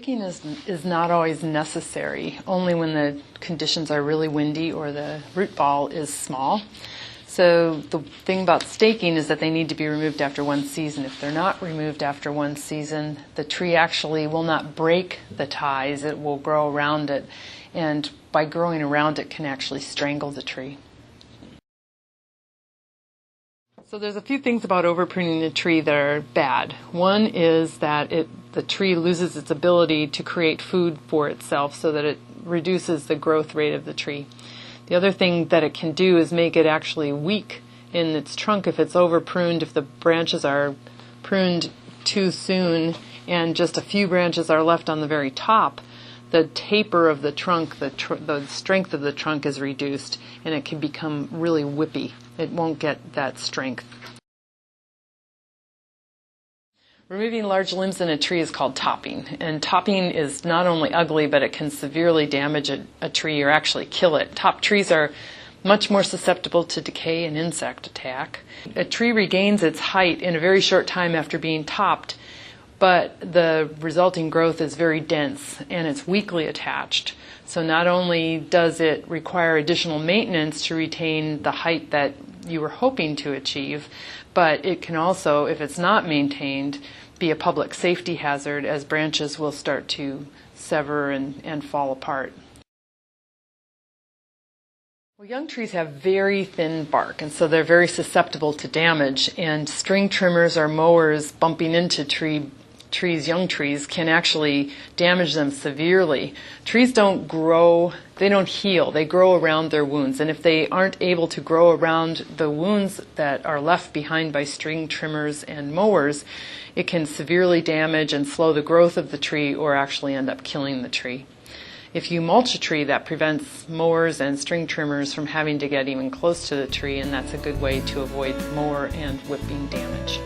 Staking is not always necessary, only when the conditions are really windy or the root ball is small. So the thing about staking is that they need to be removed after one season. If they're not removed after one season, the tree actually will not break the ties, it will grow around it, and by growing around it can actually strangle the tree. So there's a few things about overpruning a tree that are bad. One is that the tree loses its ability to create food for itself, so that it reduces the growth rate of the tree. The other thing that it can do is make it actually weak in its trunk if it's overpruned, if the branches are pruned too soon and just a few branches are left on the very top. The taper of the trunk, the strength of the trunk is reduced, and it can become really whippy. It won't get that strength. Removing large limbs in a tree is called topping, and topping is not only ugly, but it can severely damage a tree or actually kill it. Top trees are much more susceptible to decay and insect attack. A tree regains its height in a very short time after being topped, but the resulting growth is very dense and it's weakly attached. So not only does it require additional maintenance to retain the height that you were hoping to achieve, but it can also, if it's not maintained, be a public safety hazard as branches will start to sever and fall apart. Well, young trees have very thin bark, and so they're very susceptible to damage, and string trimmers or mowers bumping into young trees can actually damage them severely. Trees don't grow, they don't heal, they grow around their wounds, and if they aren't able to grow around the wounds that are left behind by string trimmers and mowers, it can severely damage and slow the growth of the tree or actually end up killing the tree. If you mulch a tree, that prevents mowers and string trimmers from having to get even close to the tree, and that's a good way to avoid mower and whipping damage.